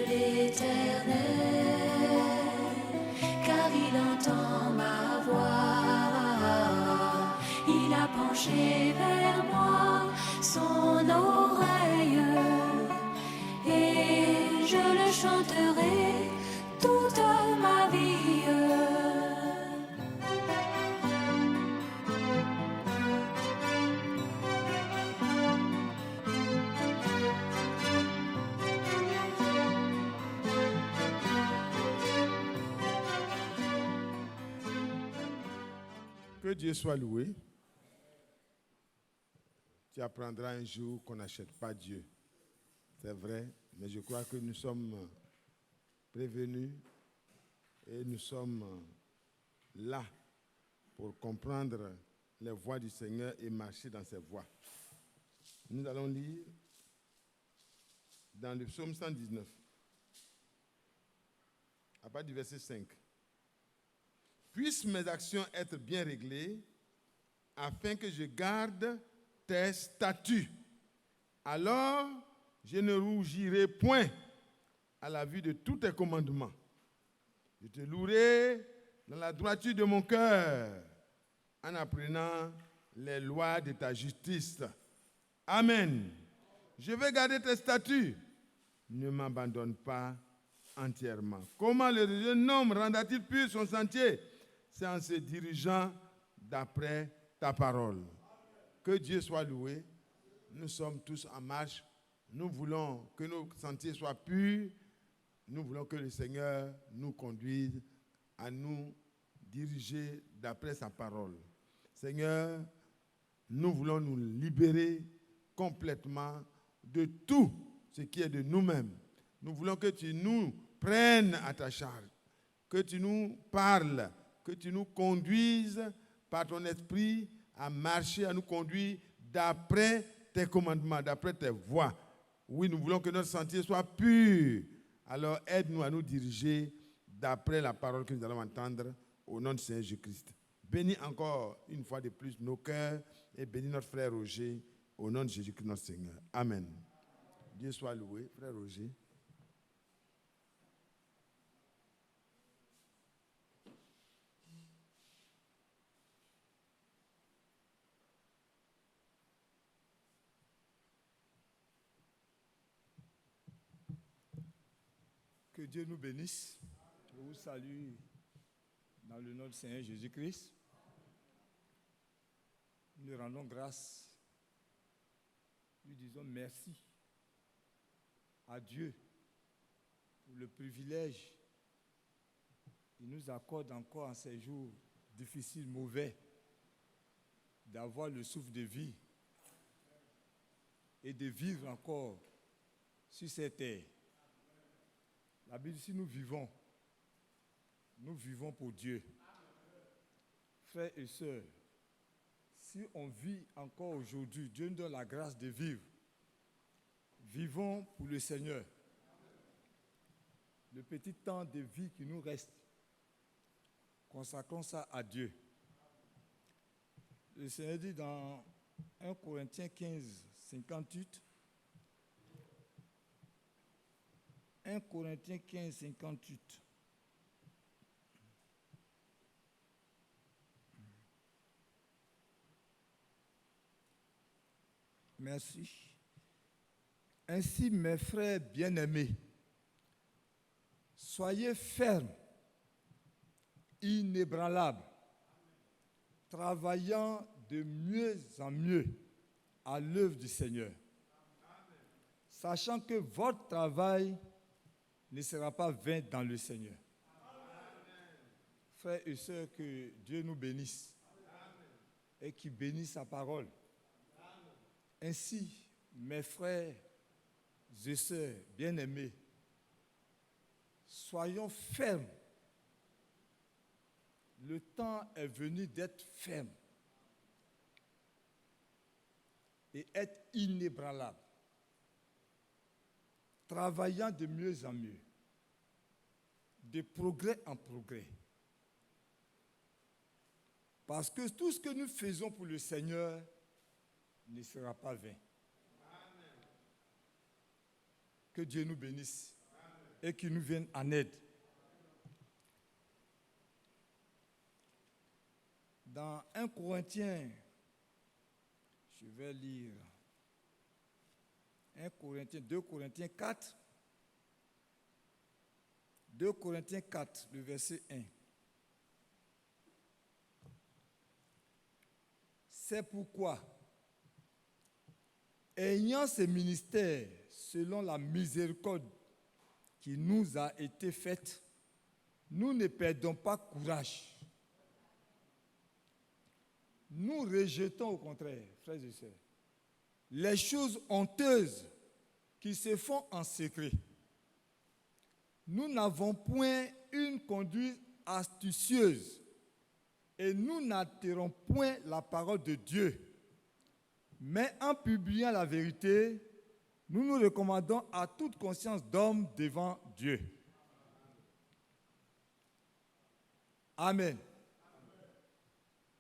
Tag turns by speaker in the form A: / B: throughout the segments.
A: l'Éternel, car il entend ma voix. Il a penché vers moi son oreille, et je le chanterai toute ma vie.
B: Que Dieu soit loué. Tu apprendras un jour qu'on n'achète pas Dieu. C'est vrai, mais je crois que nous sommes prévenus et nous sommes là pour comprendre les voies du Seigneur et marcher dans ses voies. Nous allons lire dans le psaume 119, à partir du verset 5. Puissent mes actions être bien réglées, afin que je garde tes statuts. Alors, je ne rougirai point à la vue de tous tes commandements. Je te louerai dans la droiture de mon cœur, en apprenant les lois de ta justice. Amen. Je vais garder tes statuts. Ne m'abandonne pas entièrement. Comment le jeune homme rendra-t-il pur son sentier? C'est en se dirigeant d'après ta parole. Que Dieu soit loué. Nous sommes tous en marche. Nous voulons que nos sentiers soient purs. Nous voulons que le Seigneur nous conduise à nous diriger d'après sa parole. Seigneur, nous voulons nous libérer complètement de tout ce qui est de nous-mêmes. Nous voulons que tu nous prennes à ta charge, que tu nous parles, que tu nous conduises par ton esprit à marcher, à nous conduire d'après tes commandements, d'après tes voies. Oui, nous voulons que notre sentier soit pur. Alors aide-nous à nous diriger d'après la parole que nous allons entendre au nom du Seigneur Jésus-Christ. Bénis encore une fois de plus nos cœurs et bénis notre frère Roger au nom de Jésus-Christ notre Seigneur. Amen. Dieu soit loué, frère Roger.
C: Que Dieu nous bénisse. Je vous salue dans le nom du Seigneur Jésus-Christ. Nous rendons grâce. Nous disons merci à Dieu pour le privilège qu'il nous accorde encore en ces jours difficiles, mauvais, d'avoir le souffle de vie et de vivre encore sur cette terre. La Bible dit, si nous vivons pour Dieu. Frères et sœurs, si on vit encore aujourd'hui, Dieu nous donne la grâce de vivre. Vivons pour le Seigneur. Le petit temps de vie qui nous reste, consacrons ça à Dieu. Le Seigneur dit dans 1 Corinthiens 15, 58, 1 Corinthiens 15, 58. Merci. Ainsi, mes frères bien-aimés, soyez fermes, inébranlables, travaillant de mieux en mieux à l'œuvre du Seigneur, sachant que votre travail ne sera pas vain dans le Seigneur. Frères et sœurs, que Dieu nous bénisse et qu'il bénisse sa parole. Ainsi, mes frères et sœurs bien-aimés, soyons fermes. Le temps est venu d'être ferme et être inébranlable, travaillant de mieux en mieux, de progrès en progrès. Parce que tout ce que nous faisons pour le Seigneur ne sera pas vain. Amen. Que Dieu nous bénisse. Amen. et qu'il nous vienne en aide. Dans 1 Corinthiens, je vais lire 2 Corinthiens 4, 2 Corinthiens 4, le verset 1. C'est pourquoi, ayant ce ministère selon la miséricorde qui nous a été faite, nous ne perdons pas courage. Nous rejetons au contraire, frères et sœurs, les choses honteuses qui se font en secret. Nous n'avons point une conduite astucieuse et nous n'altérons point la parole de Dieu. Mais en publiant la vérité, nous nous recommandons à toute conscience d'homme devant Dieu. Amen.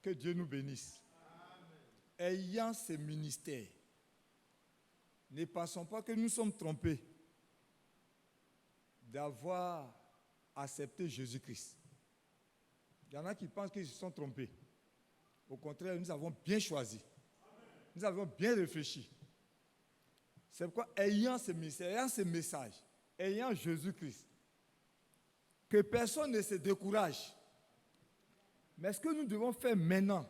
C: Que Dieu nous bénisse. Ayant ce ministère, ne pensons pas que nous sommes trompés d'avoir accepté Jésus-Christ. Il y en a qui pensent qu'ils se sont trompés. Au contraire, nous avons bien choisi. Nous avons bien réfléchi. C'est pourquoi, ayant ce ministère, ayant ce message, ayant Jésus-Christ, que personne ne se décourage. Mais ce que nous devons faire maintenant,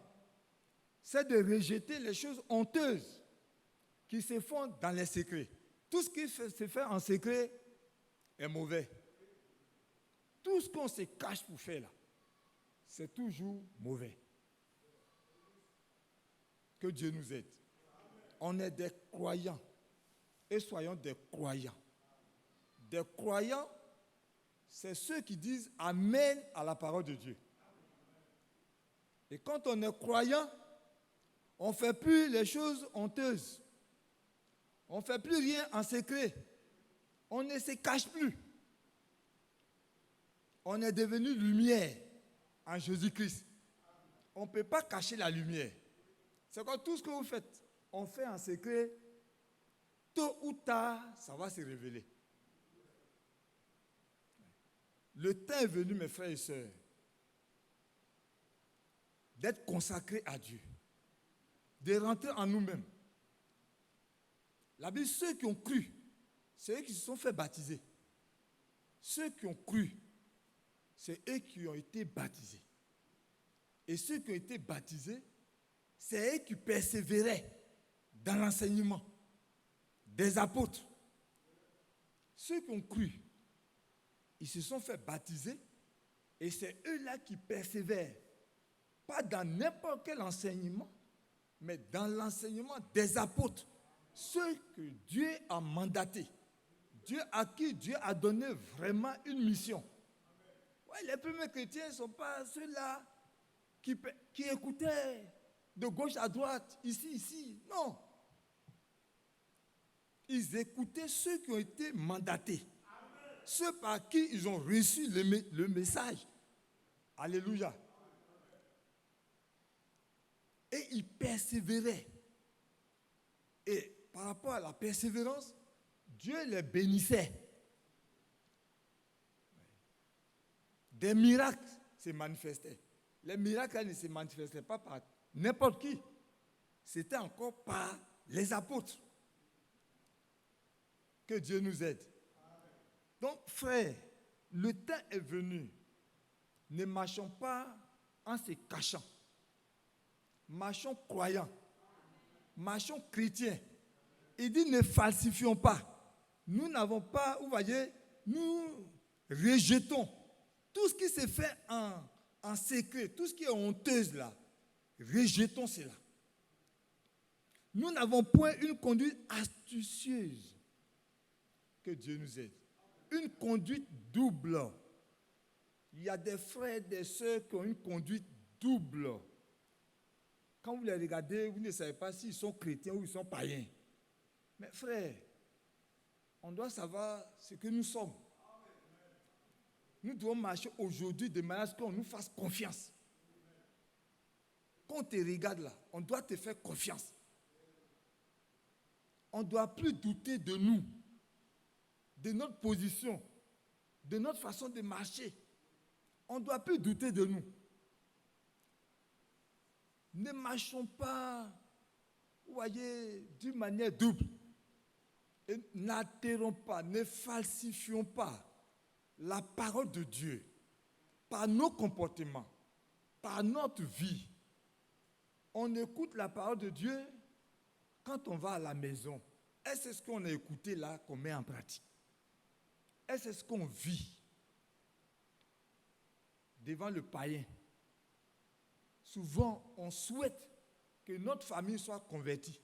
C: c'est de rejeter les choses honteuses qui se font dans les secrets. Tout ce qui se fait en secret est mauvais. Tout ce qu'on se cache pour faire là, c'est toujours mauvais. Que Dieu nous aide. On est des croyants et soyons des croyants. Des croyants, c'est ceux qui disent Amen à la parole de Dieu. Et quand on est croyant, on ne fait plus les choses honteuses. On ne fait plus rien en secret. On ne se cache plus. On est devenu lumière en Jésus-Christ. On ne peut pas cacher la lumière. C'est comme tout ce que vous faites, on fait en secret. Tôt ou tard, ça va se révéler. Le temps est venu, mes frères et sœurs, d'être consacrés à Dieu, de rentrer en nous-mêmes. La Bible, ceux qui ont cru, c'est eux qui se sont fait baptiser. Ceux qui ont cru, c'est eux qui ont été baptisés. Et ceux qui ont été baptisés, c'est eux qui persévéraient dans l'enseignement des apôtres. Ceux qui ont cru, ils se sont fait baptiser et c'est eux-là qui persévèrent. Pas dans n'importe quel enseignement, mais dans l'enseignement des apôtres. Ceux que Dieu a mandatés. À qui Dieu a donné vraiment une mission. Ouais, les premiers chrétiens ne sont pas ceux-là qui écoutaient de gauche à droite, ici. Non. Ils écoutaient ceux qui ont été mandatés. Ceux par qui ils ont reçu le message. Alléluia. Et ils persévéraient. Et par rapport à la persévérance, Dieu les bénissait. Des miracles se manifestaient. Les miracles ne se manifestaient pas par n'importe qui. C'était encore par les apôtres. Que Dieu nous aide. Donc, frères, le temps est venu. Ne marchons pas en se cachant. Marchons croyants. Marchons chrétiens. Il dit ne falsifions pas. Nous n'avons pas, vous voyez, nous rejetons tout ce qui se fait en secret, tout ce qui est honteuse là. Rejetons cela. Nous n'avons point une conduite astucieuse. Que Dieu nous aide. Une conduite double. Il y a des frères et des sœurs qui ont une conduite double. Quand vous les regardez, vous ne savez pas s'ils sont chrétiens ou ils sont païens. Mais frères, on doit savoir ce que nous sommes. Nous devons marcher aujourd'hui de manière à ce qu'on nous fasse confiance. Quand on te regarde là, on doit te faire confiance. On ne doit plus douter de nous, de notre position. de notre façon de marcher. On ne doit plus douter de nous. Ne marchons pas, vous voyez, d'une manière double. Et n'altérons pas, ne falsifions pas la parole de Dieu par nos comportements, par notre vie. On écoute la parole de Dieu quand on va à la maison. Est-ce que ce qu'on a écouté là qu'on met en pratique? Est-ce ce qu'on vit devant le païen? Souvent, on souhaite que notre famille soit convertie.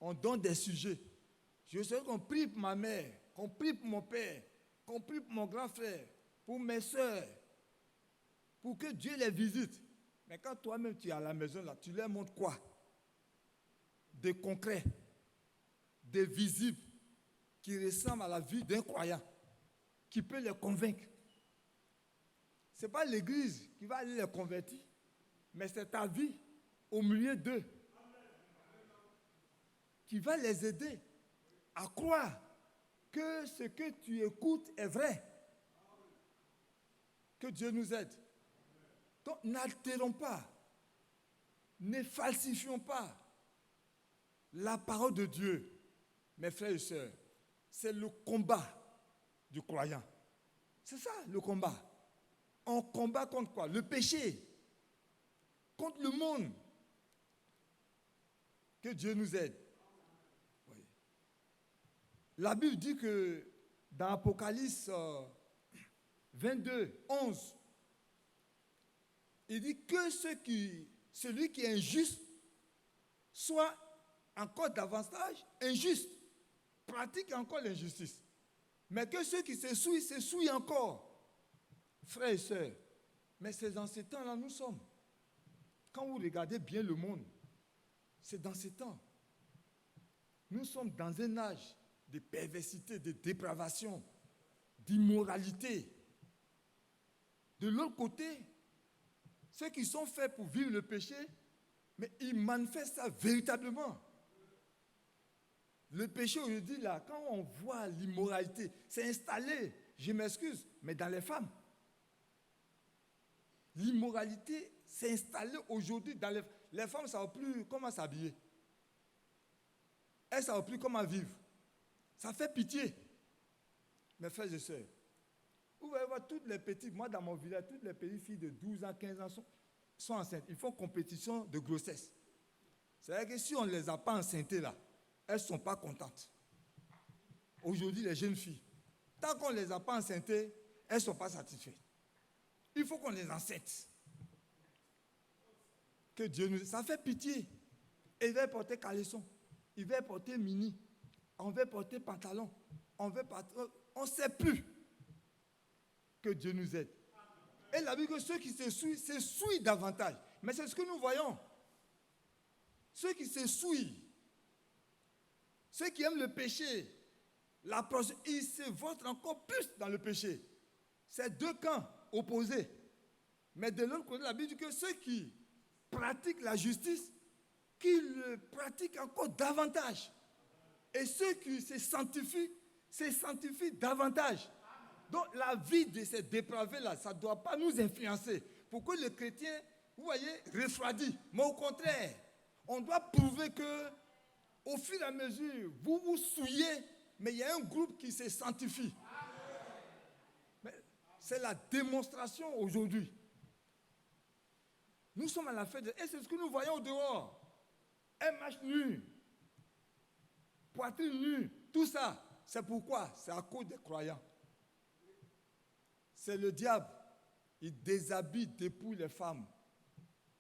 C: On donne des sujets. Je souhaite qu'on prie pour ma mère, qu'on prie pour mon père, qu'on prie pour mon grand frère, pour mes soeurs, pour que Dieu les visite. Mais quand toi-même tu es à la maison, là, tu leur montres quoi? Des concrets, des visibles, qui ressemblent à la vie d'un croyant, qui peut les convaincre. Ce n'est pas l'église qui va aller les convertir, mais c'est ta vie au milieu d'eux qui va les aider à croire que ce que tu écoutes est vrai. Que Dieu nous aide. Donc, n'altérons pas, ne falsifions pas la parole de Dieu. Mes frères et sœurs, c'est le combat du croyant. C'est ça le combat. On combat contre quoi? Le péché, contre le monde. Que Dieu nous aide. Oui. La Bible dit que dans Apocalypse 22, 11, il dit que celui qui est injuste soit encore davantage injuste, pratique encore l'injustice. Mais que ceux qui se souillent encore. Frères et sœurs, mais c'est dans ces temps-là nous sommes. Quand vous regardez bien le monde, c'est dans ces temps. Nous sommes dans un âge de perversité, de dépravation, d'immoralité. De l'autre côté, ceux qui sont faits pour vivre le péché, mais ils manifestent ça véritablement. Le péché aujourd'hui, là, quand on voit l'immoralité, c'est installé, je m'excuse, mais dans les femmes. L'immoralité s'est installée aujourd'hui dans les femmes, ça ne savent plus comment s'habiller. Elles ne savent plus comment vivre. Ça fait pitié. Mes frères et sœurs, vous allez voir toutes les petites, moi dans mon village, toutes les petites filles de 12 ans, 15 ans sont enceintes. Ils font compétition de grossesse. C'est-à-dire que si on ne les a pas enceintes là, elles ne sont pas contentes. Aujourd'hui, les jeunes filles, tant qu'on ne les a pas enceintes, elles ne sont pas satisfaites. Il faut qu'on les enseigne. Que Dieu nous... Ça fait pitié. Et il va porter caleçon. Il va porter mini. On va porter pantalon. On ne sait plus. Que Dieu nous aide. Et la Bible, que ceux qui se souillent davantage. Mais c'est ce que nous voyons. Ceux qui se souillent, ceux qui aiment le péché, ils se vautrent encore plus dans le péché. C'est deux camps opposés. Mais de l'autre côté, la Bible dit que ceux qui pratiquent la justice, qu'ils le pratiquent encore davantage. Et ceux qui se sanctifient davantage. Donc la vie de ces dépravés-là, ça ne doit pas nous influencer. Pour que le chrétien, vous voyez, refroidit. Mais au contraire, on doit prouver que, au fur et à mesure, vous vous souillez, mais il y a un groupe qui se sanctifie. C'est la démonstration aujourd'hui. Nous sommes à la fête, et c'est ce que nous voyons au dehors. Un match nu, poitrine nue, tout ça. C'est pourquoi? C'est à cause des croyants. C'est le diable. Il déshabille, dépouille les femmes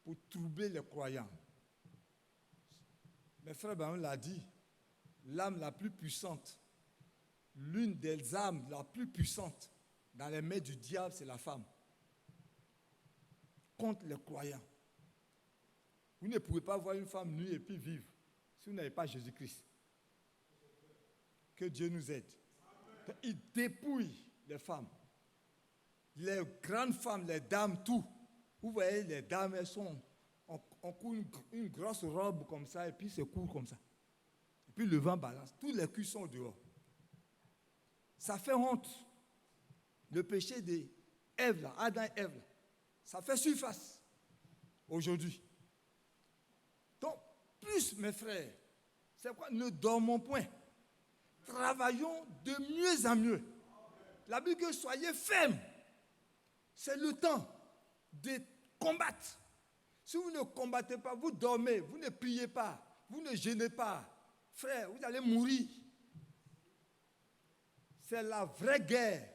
C: pour troubler les croyants. Mes frères, on l'a dit, l'âme la plus puissante, l'une des âmes la plus puissantes dans les mains du diable, c'est la femme. Contre les croyants. Vous ne pouvez pas voir une femme nue et puis vivre si vous n'avez pas Jésus-Christ. Que Dieu nous aide. Il dépouille les femmes. Les grandes femmes, les dames, tout. Vous voyez, les dames, elles sont... On court une grosse robe comme ça et puis c'est court comme ça. Et puis le vent balance. Tous les culs sont dehors. Ça fait honte. le péché d'Ève, Adam et Ève, ça fait surface aujourd'hui. Donc, plus mes frères, c'est pourquoi ne dormons point. Travaillons de mieux en mieux. La Bible dit que soyez fermes. C'est le temps de combattre. Si vous ne combattez pas, vous dormez, vous ne priez pas, vous ne jeûnez pas, frère, vous allez mourir. C'est la vraie guerre.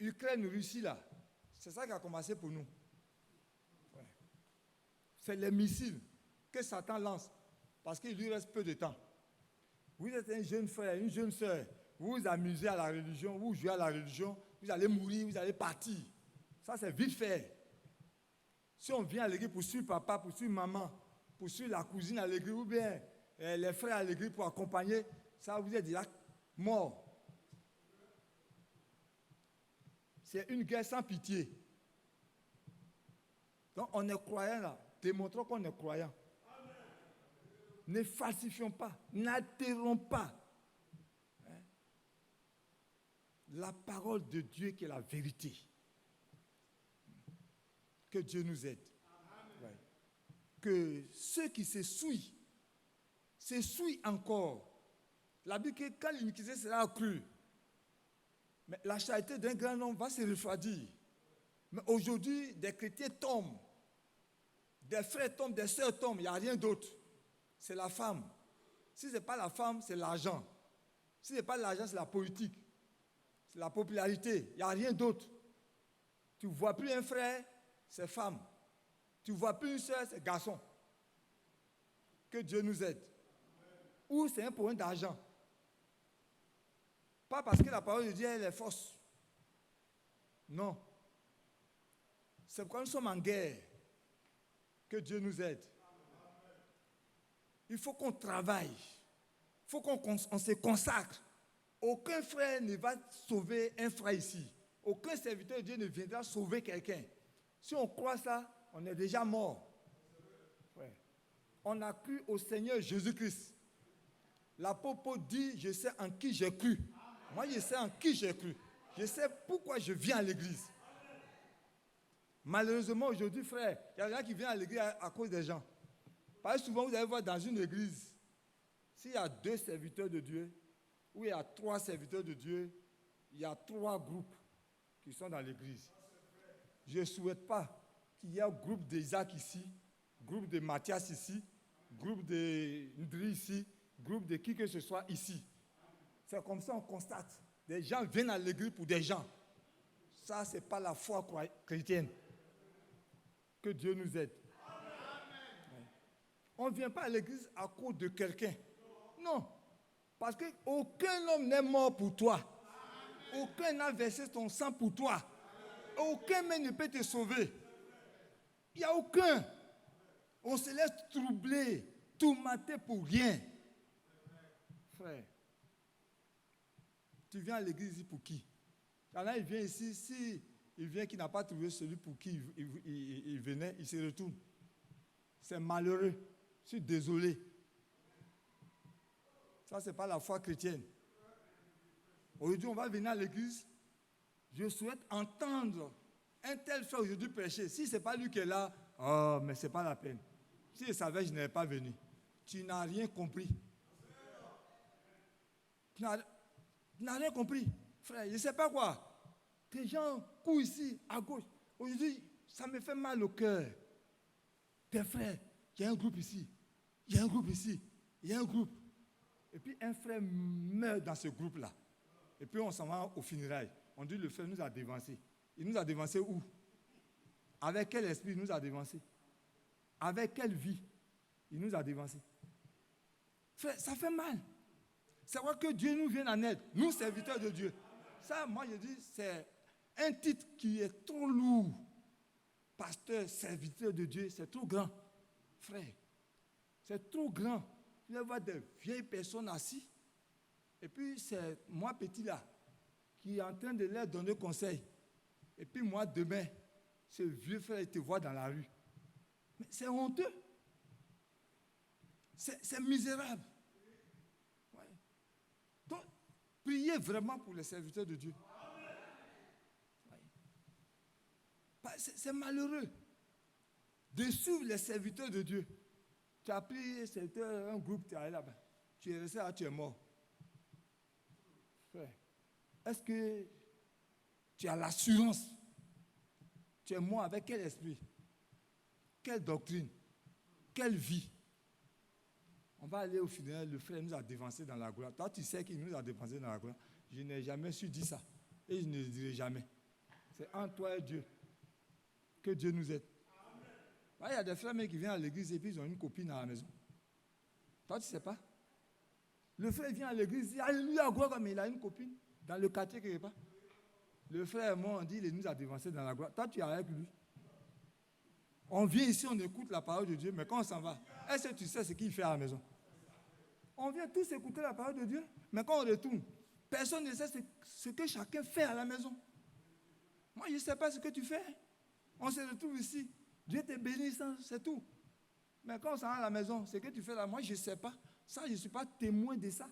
C: Ukraine-Russie là, c'est ça qui a commencé pour nous. Ouais. C'est les missiles que Satan lance parce qu'il lui reste peu de temps. Vous êtes un jeune frère, une jeune soeur, vous vous amusez à la religion, vous jouez à la religion, vous allez mourir, vous allez partir. Ça, c'est vite fait. Si on vient à l'église pour suivre papa, pour suivre maman, pour suivre la cousine à l'église, ou bien les frères à l'église pour accompagner, ça vous êtes déjà mort. C'est une guerre sans pitié. Donc on est croyant là, démontrons qu'on est croyant. Ne falsifions pas, n'altérons pas la parole de Dieu qui est la vérité. Que Dieu nous aide. Ouais. Que ceux qui se souillent encore. La Bible dit que quand l'iniquité sera accrue, mais la charité d'un grand homme va se refroidir. Mais aujourd'hui, des chrétiens tombent, des frères tombent, des sœurs tombent, il n'y a rien d'autre. C'est la femme. Si ce n'est pas la femme, c'est l'argent. Si ce n'est pas l'argent, c'est la politique. C'est la popularité. Il n'y a rien d'autre. Tu ne vois plus un frère, c'est femme. Tu ne vois plus une sœur, c'est garçon. Que Dieu nous aide. Ou c'est un problème d'argent. Pas parce que la parole de Dieu elle est fausse. Non. C'est pourquoi nous sommes en guerre. Que Dieu nous aide. Il faut qu'on travaille. Il faut qu'on se consacre. Aucun frère ne va sauver un frère ici. Aucun serviteur de Dieu ne viendra sauver quelqu'un. Si on croit ça, on est déjà mort. Ouais. On a cru au Seigneur Jésus-Christ. L'apôtre dit, je sais en qui j'ai cru. Moi, je sais en qui j'ai cru. Je sais pourquoi je viens à l'église. Malheureusement, aujourd'hui, frère, il y a des gens qui viennent à l'église à cause des gens. Parce que souvent, vous allez voir dans une église, s'il y a 2 serviteurs de Dieu, ou il y a 3 serviteurs de Dieu, il y a 3 groupes qui sont dans l'église. Je ne souhaite pas qu'il y ait un groupe d'Isaac ici, groupe de Mathias ici, groupe de Ndri ici, groupe de qui que ce soit ici. C'est comme ça qu'on constate. Des gens viennent à l'église pour des gens. Ça, ce n'est pas la foi chrétienne. Que Dieu nous aide. Amen. On ne vient pas à l'église à cause de quelqu'un. Non. Parce qu'aucun homme n'est mort pour toi. Aucun n'a versé son sang pour toi. Aucun même ne peut te sauver. Il n'y a aucun. On se laisse troubler, tourmenter pour rien. Frère, tu viens à l'église pour qui? Il y en a, il vient ici, si il vient qui n'a pas trouvé celui pour qui il venait, il se retourne. C'est malheureux. Je suis désolé. Ça, ce n'est pas la foi chrétienne. Aujourd'hui, on va venir à l'église. Je souhaite entendre un tel frère aujourd'hui prêcher. Si ce n'est pas lui qui est là, oh, mais ce n'est pas la peine. Si je savais, je n'allais pas venir. Tu n'as rien compris. Tu n'as rien compris. Frère, je ne sais pas quoi. Des gens courent ici, à gauche. Aujourd'hui, ça me fait mal au cœur. Des frères, il y a un groupe ici. Il y a un groupe ici. Il y a un groupe. Et puis un frère meurt dans ce groupe-là. Et puis on s'en va au funérailles. On dit le frère nous a dévancés. Il nous a dévancés où? Avec quel esprit il nous a dévancés? Avec quelle vie il nous a dévancés? Frère, ça fait mal. C'est vrai que Dieu nous vient en aide. Nous, serviteurs de Dieu. Ça, moi je dis, c'est un titre qui est trop lourd. Pasteur, serviteur de Dieu, c'est trop grand. Frère, c'est trop grand. Vous allez voir des vieilles personnes assises. Et puis c'est moi petit là, qui est en train de leur donner conseil. Et puis moi demain, ce vieux frère, il te voit dans la rue. Mais c'est honteux. C'est misérable. Ouais. Donc, priez vraiment pour les serviteurs de Dieu. C'est malheureux de suivre les serviteurs de Dieu. Tu as pris un groupe, tu es allé là-bas. Tu es resté là, tu es mort. Frère, est-ce que tu as l'assurance? Tu es mort avec quel esprit? Quelle doctrine? Quelle vie? On va aller au funérail, le frère nous a dévancé dans la gloire. Toi, tu sais qu'il nous a dévancé dans la gloire. Je n'ai jamais su dire ça. Et je ne le dirai jamais. C'est entre toi et Dieu. Que Dieu nous aide. Il y a des frères qui viennent à l'église et puis ils ont une copine à la maison. Toi, tu ne sais pas. Le frère vient à l'église, il dit Alléluia, gloire, mais il a une copine dans le quartier quelque part. Le frère, moi, on dit, il nous a dévancé dans la gloire. Toi, tu es avec lui. On vient ici, on écoute la parole de Dieu, mais quand on s'en va, est-ce que tu sais ce qu'il fait à la maison? On vient tous écouter la parole de Dieu, mais quand on retourne, personne ne sait ce que chacun fait à la maison. Moi, je ne sais pas ce que tu fais. On se retrouve ici. Dieu te bénit, c'est tout. Mais quand on s'en va à la maison, ce que tu fais là, moi, je ne sais pas. Ça, je ne suis pas témoin de ça.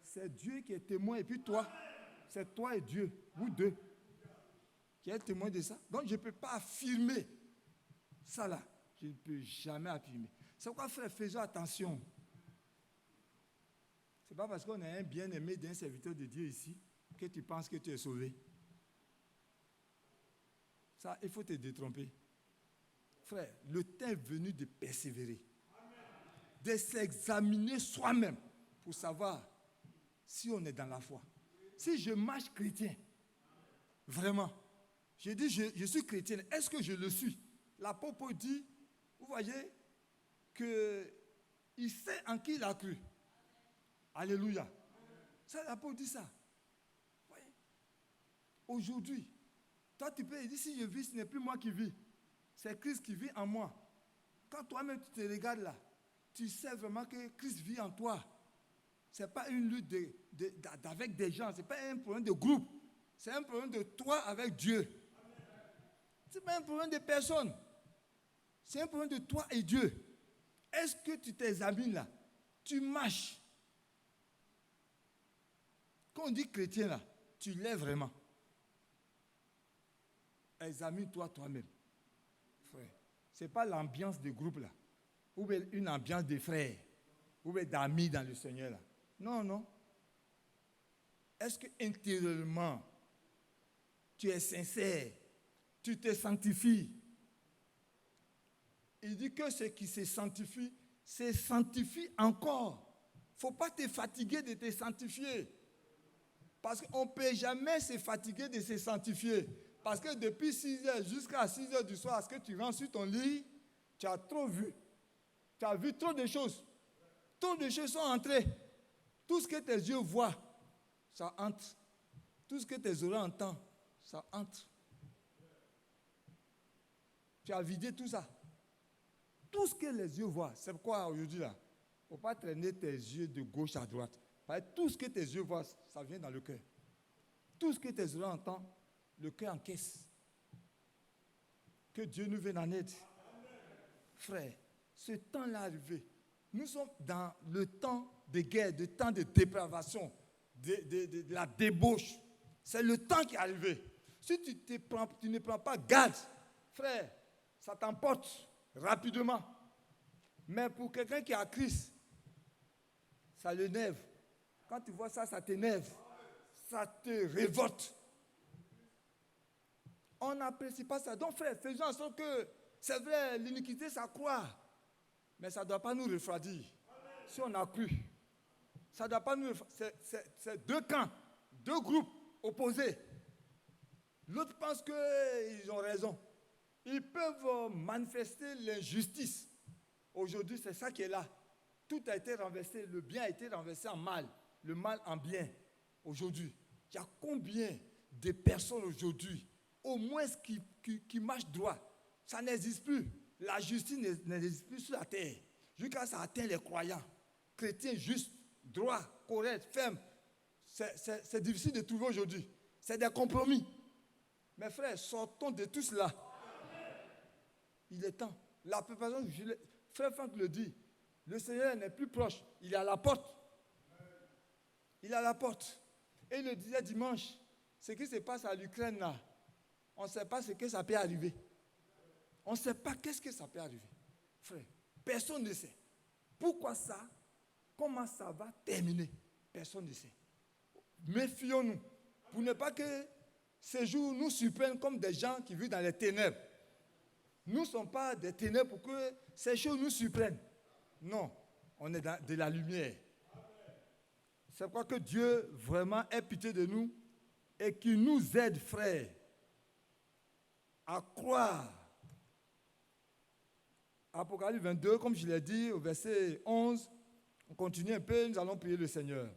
C: C'est Dieu qui est témoin, et puis toi, c'est toi et Dieu, vous deux, qui êtes témoin de ça. Donc, je ne peux pas affirmer ça là. Je ne peux jamais affirmer. C'est pourquoi, frère, faisons attention. Ce n'est pas parce qu'on est un bien-aimé d'un serviteur de Dieu ici que tu penses que tu es sauvé. Ça, il faut te détromper. Frère, le temps est venu de persévérer, de s'examiner soi-même pour savoir si on est dans la foi. Si je marche chrétien, vraiment, je dis je suis chrétien, est-ce que je le suis? L'apôtre dit, vous voyez, qu'il sait en qui il a cru. Alléluia. Ça, l'apôtre dit ça. Voyez? Aujourd'hui, toi tu peux dire, si je vis, ce n'est plus moi qui vis. C'est Christ qui vit en moi. Quand toi-même tu te regardes là, tu sais vraiment que Christ vit en toi. Ce n'est pas une lutte avec des gens, ce n'est pas un problème de groupe. C'est un problème de toi avec Dieu. Ce n'est pas un problème de personne. C'est un problème de toi et Dieu. Est-ce que tu t'examines là? Tu marches. Quand on dit chrétien là, tu l'es vraiment. Examine-toi toi-même. Frère, ce n'est pas l'ambiance de groupe là. Ou bien une ambiance de frères. Ou bien d'amis dans le Seigneur là. Non, non. Est-ce que intérieurement, tu es sincère? Tu te sanctifies? Il dit que ce qui se sanctifie encore. Il ne faut pas te fatiguer de te sanctifier. Parce qu'on ne peut jamais se fatiguer de se sanctifier. Parce que depuis 6 heures jusqu'à 6 heures du soir, à ce que tu rentres sur ton lit, tu as trop vu. Tu as vu trop de choses. Trop de choses sont entrées. Tout ce que tes yeux voient, ça entre. Tout ce que tes oreilles entendent, ça entre. Tu as vidé tout ça. Tout ce que les yeux voient, c'est pourquoi aujourd'hui là, il ne faut pas traîner tes yeux de gauche à droite. Parce que tout ce que tes yeux voient, ça vient dans le cœur. Tout ce que tes oreilles entendent, le cœur encaisse. Que Dieu nous vienne en aide. Frère, ce temps-là est arrivé. Nous sommes dans le temps de guerre, le temps de dépravation, de la débauche. C'est le temps qui est arrivé. Si tu ne prends pas garde, frère, ça t'emporte rapidement. Mais pour quelqu'un qui a Christ, ça l'énerve. Quand tu vois ça, ça t'énerve. Ça te révolte. On n'apprécie pas ça. Donc, frère, faisons en sorte que, c'est vrai, l'iniquité, ça croît. Mais ça ne doit pas nous refroidir. Si on a cru. Ça ne doit pas nous refroidir. C'est deux camps, deux groupes opposés. L'autre pense qu'ils ont raison. Ils peuvent manifester l'injustice. Aujourd'hui, c'est ça qui est là. Tout a été renversé. Le bien a été renversé en mal. Le mal en bien. Aujourd'hui. Il y a combien de personnes aujourd'hui, au moins qui marchent droit? Ça n'existe plus. La justice n'existe plus sur la terre. Jusqu'à ça atteint les croyants. Chrétiens justes, droits, corrects, fermes. C'est difficile de trouver aujourd'hui. C'est des compromis. Mes frères, sortons de tout cela. Il est temps. La préparation, frère Franck le dit, le Seigneur n'est plus proche. Il est à la porte. Il est à la porte. Et il le disait dimanche, ce qui se passe à l'Ukraine là, on ne sait pas ce que ça peut arriver. On ne sait pas qu'est-ce que ça peut arriver. Frère, personne ne sait. Pourquoi ça? Comment ça va terminer? Personne ne sait. Méfions-nous pour ne pas que ces jours nous surprennent comme des gens qui vivent dans les ténèbres. Nous ne sommes pas des ténèbres pour que ces choses nous surprennent. Non, on est dans de la lumière. C'est pourquoi que Dieu vraiment ait pitié de nous et qu'il nous aide, frères, à croire. Apocalypse 22, comme je l'ai dit, au verset 11, on continue un peu, nous allons prier le Seigneur.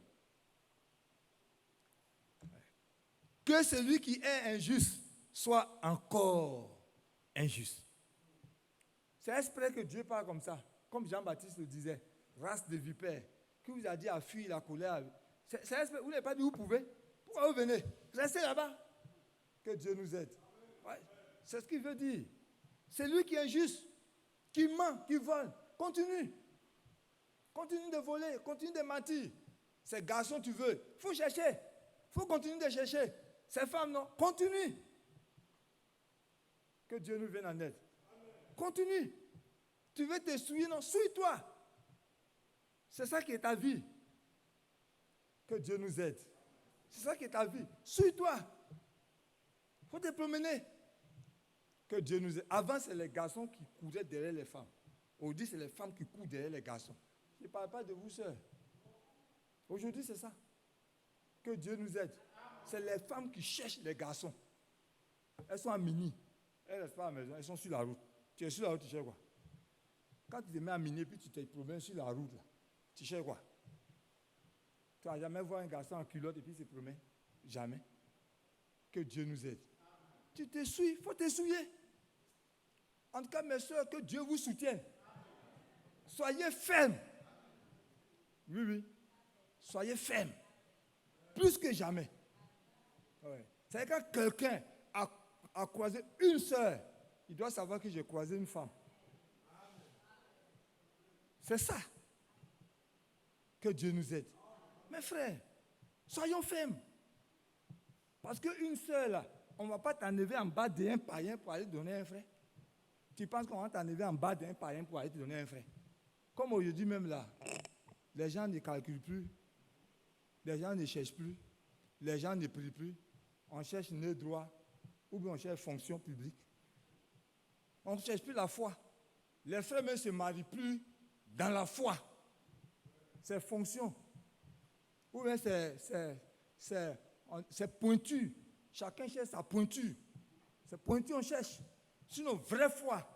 C: Que celui qui est injuste soit encore injuste. C'est exprès que Dieu parle comme ça, comme Jean-Baptiste le disait, race de vipères, qui vous a dit à fuir la colère. C'est exprès, vous n'avez pas dit où vous pouvez. Pourquoi vous venez? Restez là-bas. Que Dieu nous aide. Ouais, c'est ce qu'il veut dire. C'est lui qui est injuste, qui ment, qui vole. Continue. Continue de voler, continue de mentir. Ces garçons, tu veux. Il faut chercher. Il faut continuer de chercher. Ces femmes, non. Continue. Que Dieu nous vienne en aide. Continue. Tu veux te souiller, non. Souille-toi. C'est ça qui est ta vie. Que Dieu nous aide. C'est ça qui est ta vie. Suis-toi. Il faut te promener. Que Dieu nous aide. Avant, c'est les garçons qui couraient derrière les femmes. Aujourd'hui, c'est les femmes qui courent derrière les garçons. Je ne parle pas de vous seuls. Aujourd'hui, c'est ça. Que Dieu nous aide. C'est les femmes qui cherchent les garçons. Elles sont en mini. Elles ne restent pas à la maison. Elles sont sur la route. Tu es sur la route, tu cherches quoi? Quand tu te mets à miner, puis tu te promènes sur la route, là, tu cherches quoi? Tu n'as jamais vu un garçon en culotte et puis il se promène? Jamais. Que Dieu nous aide. Tu te souilles, il faut te souiller. En tout cas, mes soeurs, que Dieu vous soutienne. Soyez fermes. Oui, oui. Soyez fermes. Plus que jamais. Ouais. C'est quand quelqu'un a croisé une sœur, il doit savoir que j'ai croisé une femme. C'est ça. Que Dieu nous aide. Mes frères, soyons fermes. Parce qu'une sœur, là, on ne va pas t'enlever en bas d'un païen pour aller donner un frère. Tu penses qu'on va t'enlever en bas d'un païen pour aller te donner un frère? Comme aujourd'hui même là, les gens ne calculent plus, les gens ne cherchent plus, les gens ne prient plus, on cherche le droit, ou bien on cherche fonction publique. On ne cherche plus la foi. Les frères ne se marient plus dans la foi. C'est fonction. Ou bien c'est pointu. Chacun cherche sa pointure. C'est pointu, on cherche. Sinon, vraie foi.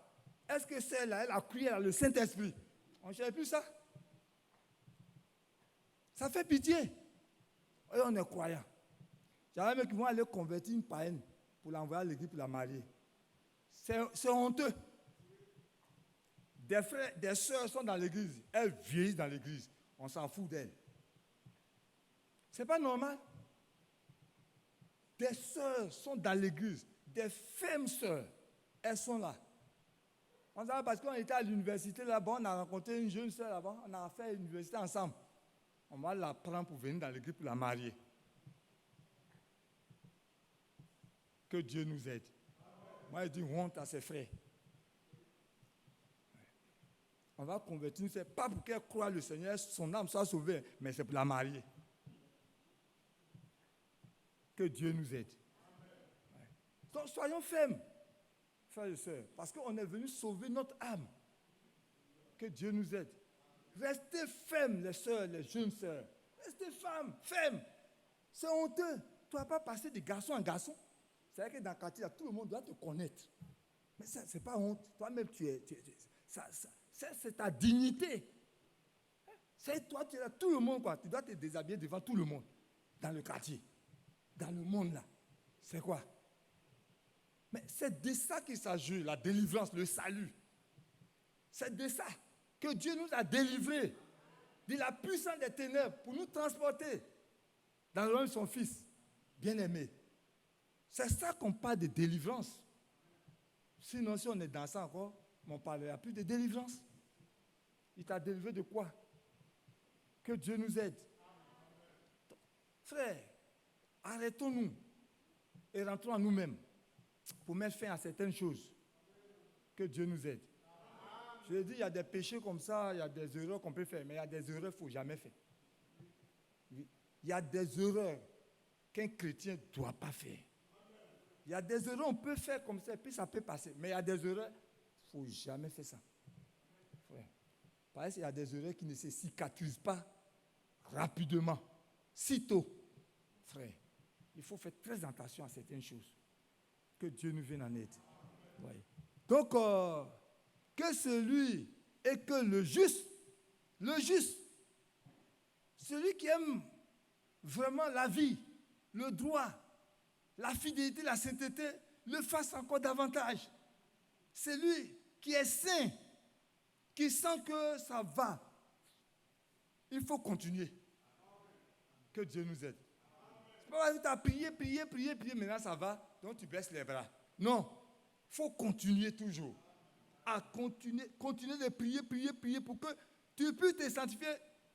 C: Est-ce que celle-là, elle a cru, elle a le Saint-Esprit? On ne cherche plus ça. Ça fait pitié. Et on est croyants. J'avais même qui vont aller convertir une païenne pour l'envoyer à l'église pour la marier. C'est honteux. Des frères, des sœurs sont dans l'église. Elles vieillissent dans l'église. On s'en fout d'elles. Ce n'est pas normal. Des sœurs sont dans l'église. Des femmes sœurs. Elles sont là. On savait parce qu'on était à l'université là-bas, on a rencontré une jeune sœur là-bas, on a fait l'université ensemble. On va la prendre pour venir dans l'église pour la marier. Que Dieu nous aide. Moi, je dis honte à ses frères. On va convertir, c'est pas pour qu'elle croie le Seigneur, son âme soit sauvée, mais c'est pour la marier. Que Dieu nous aide. Ouais. Donc, soyons fermes, frères et sœurs, parce qu'on est venu sauver notre âme. Que Dieu nous aide. Restez fermes, les sœurs, les jeunes sœurs. Restez fermes. C'est honteux. Tu ne vas pas passer de garçon en garçon. C'est vrai que dans le quartier, tout le monde doit te connaître. Mais ça, ce n'est pas honte. Toi-même, c'est ta dignité. C'est toi, tu es là, tout le monde, quoi. Tu dois te déshabiller devant tout le monde. Dans le quartier. Dans le monde, là. C'est quoi? Mais c'est de ça qu'il s'agit, la délivrance, le salut. C'est de ça que Dieu nous a délivrés de la puissance des ténèbres pour nous transporter dans le royaume de son Fils bien-aimé. C'est ça qu'on parle de délivrance. Sinon, si on est dans ça encore, on ne parlera plus de délivrance. Il t'a délivré de quoi? Que Dieu nous aide. Frère, arrêtons-nous et rentrons en nous-mêmes pour mettre fin à certaines choses. Que Dieu nous aide. Je veux dire, il y a des péchés comme ça, il y a des erreurs qu'on peut faire, mais il y a des erreurs qu'il ne faut jamais faire. Oui. Il y a des erreurs qu'un chrétien ne doit pas faire. Il y a des erreurs qu'on peut faire comme ça, et puis ça peut passer. Mais il y a des erreurs, il ne faut jamais faire ça. Frère. Parce qu'il y a des erreurs qui ne se cicatrisent pas rapidement, sitôt. Frère, il faut faire très attention à certaines choses. Que Dieu nous vienne en aide. Oui. Donc, que celui et que le juste, celui qui aime vraiment la vie, le droit, la fidélité, la sainteté, le fasse encore davantage. Celui qui est saint, qui sent que ça va, il faut continuer. Que Dieu nous aide. C'est pas parce que tu as prié, maintenant ça va, donc tu baisses les bras. Non, il faut continuer toujours. À continuer de prier pour que tu puisses te sanctifier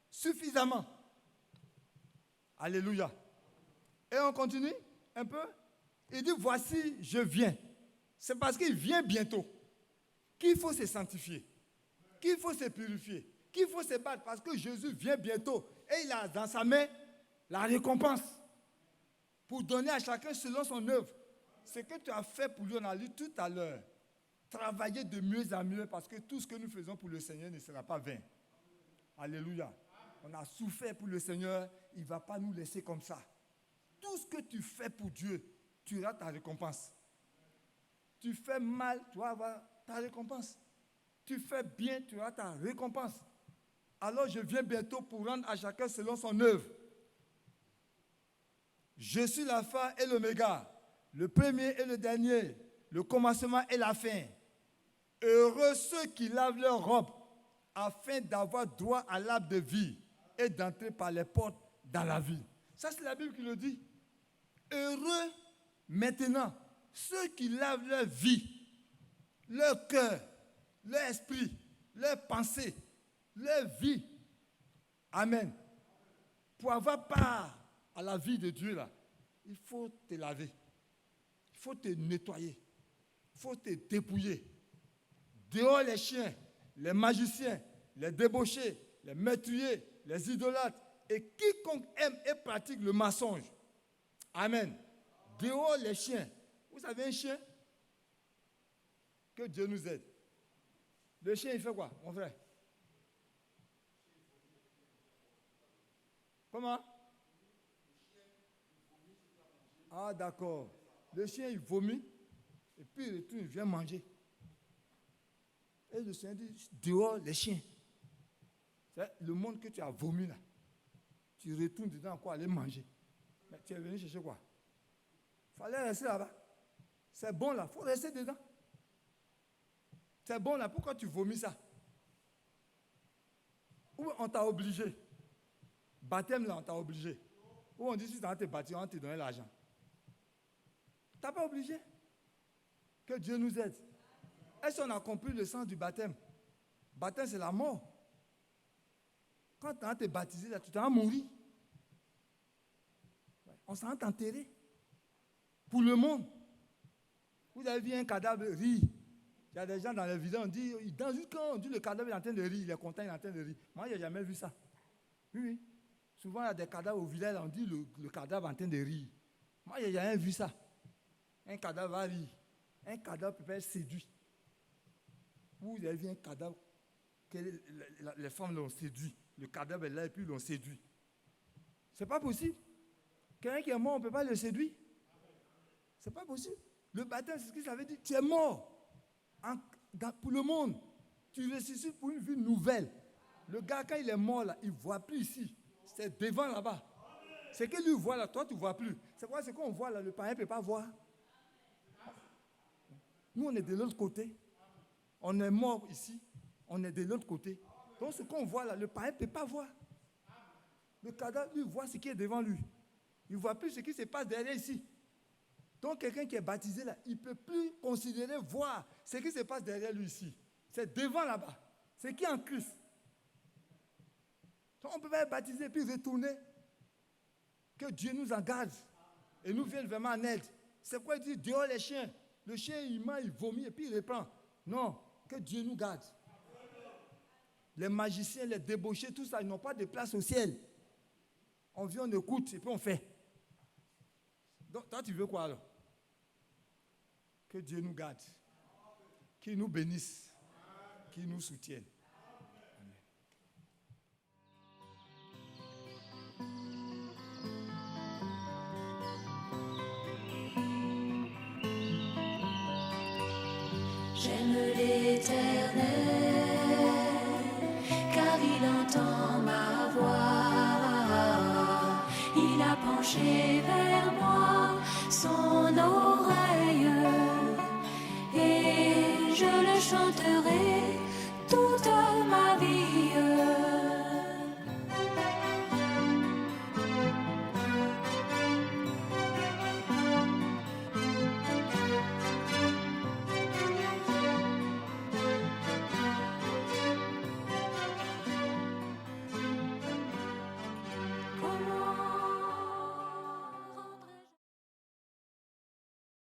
C: suffisamment. Alléluia. Et on continue un peu. Il dit, voici, je viens. C'est parce qu'il vient bientôt qu'il faut se sanctifier, qu'il faut se purifier, qu'il faut se battre parce que Jésus vient bientôt. Et il a dans sa main la récompense pour donner à chacun selon son œuvre. Ce que tu as fait pour lui, on a lu tout à l'heure. Travailler de mieux en mieux parce que tout ce que nous faisons pour le Seigneur ne sera pas vain. Alléluia. On a souffert pour le Seigneur, il ne va pas nous laisser comme ça. Tout ce que tu fais pour Dieu, tu auras ta récompense. Tu fais mal, tu vas avoir ta récompense. Tu fais bien, tu auras ta récompense. Alors je viens bientôt pour rendre à chacun selon son œuvre. Je suis l'alpha et l'oméga, le premier et le dernier, le commencement et la fin. Heureux ceux qui lavent leurs robes, afin d'avoir droit à l'arbre de vie et d'entrer par les portes dans la vie. Ça, c'est la Bible qui le dit. Heureux maintenant ceux qui lavent leur vie, leur cœur, leur esprit, leur pensée, leur vie. Amen. Pour avoir part à la vie de Dieu, là, il faut te laver. Il faut te nettoyer. Il faut te dépouiller. Dehors les chiens, les magiciens, les débauchés, les meurtriers, les idolâtres et quiconque aime et pratique le mensonge. Amen. Dehors les chiens. Vous avez un chien? Que Dieu nous aide. Le chien, il fait quoi, mon frère? Comment? Ah, d'accord. Le chien, il vomit et puis il retourne, il vient manger. Et le Seigneur dit, dehors les chiens. C'est le monde que tu as vomi là. Tu retournes dedans encore aller manger. Mais tu es venu chercher quoi? Il fallait rester là-bas. C'est bon là, il faut rester dedans. C'est bon là, pourquoi tu vomis ça? Ou on t'a obligé? Baptême là, on t'a obligé. Ou on dit si tu as te baptiser, on te donne l'argent. Tu n'as pas obligé? Que Dieu nous aide. Est-ce qu'on a compris le sens du baptême? Baptême, c'est la mort. Quand tu as été baptisé, là, tu t'en vas mourir. On s'en va enterrer. Pour le monde. Vous avez vu un cadavre rire. Il y a des gens dans les vidéos, on dit, quand on dit le cadavre est en train de rire, il est content, il est en train de rire. Moi, je n'ai jamais vu ça. Oui. Souvent, il y a des cadavres au village, on dit le cadavre est en train de rire. Moi, je n'ai jamais vu ça. Un cadavre va rire. Un cadavre peut être séduit. Vous avez vu un cadavre que les femmes l'ont séduit. Le cadavre est là et puis ils l'ont séduit. Ce n'est pas possible. Quelqu'un qui est mort, on ne peut pas le séduire. Ce n'est pas possible. Le baptême, c'est ce que ça veut dire. Tu es mort pour le monde. Tu ressuscites pour une vie nouvelle. Le gars, quand il est mort, là, il ne voit plus ici. C'est devant là-bas. C'est que lui voit là, toi, tu ne vois plus. C'est quoi? C'est qu'on voit là, le parrain ne peut pas voir. Nous, on est de l'autre côté. On est mort ici. On est de l'autre côté. Donc, ce qu'on voit là, le parrain ne peut pas voir. Le cadavre, lui, voit ce qui est devant lui. Il ne voit plus ce qui se passe derrière ici. Donc, quelqu'un qui est baptisé là, il ne peut plus considérer, voir ce qui se passe derrière lui ici. C'est devant là-bas. C'est qui est en Christ. Donc, on ne peut pas être baptisé et puis retourner. Que Dieu nous en garde et nous vienne vraiment en aide. C'est quoi il dit? Dehors les chiens. Le chien, il ment, il vomit et puis il reprend. Non, que Dieu nous garde. Les magiciens, les débauchés, tout ça, ils n'ont pas de place au ciel. On vient, on écoute et puis on fait. Donc, toi, tu veux quoi alors? Que Dieu nous garde, qu'il nous bénisse, qu'il nous soutienne. Amen.
A: J'aime l'Éternel, car il entend ma voix. Il a penché vers moi son oreille, et je le chanterai toute ma vie.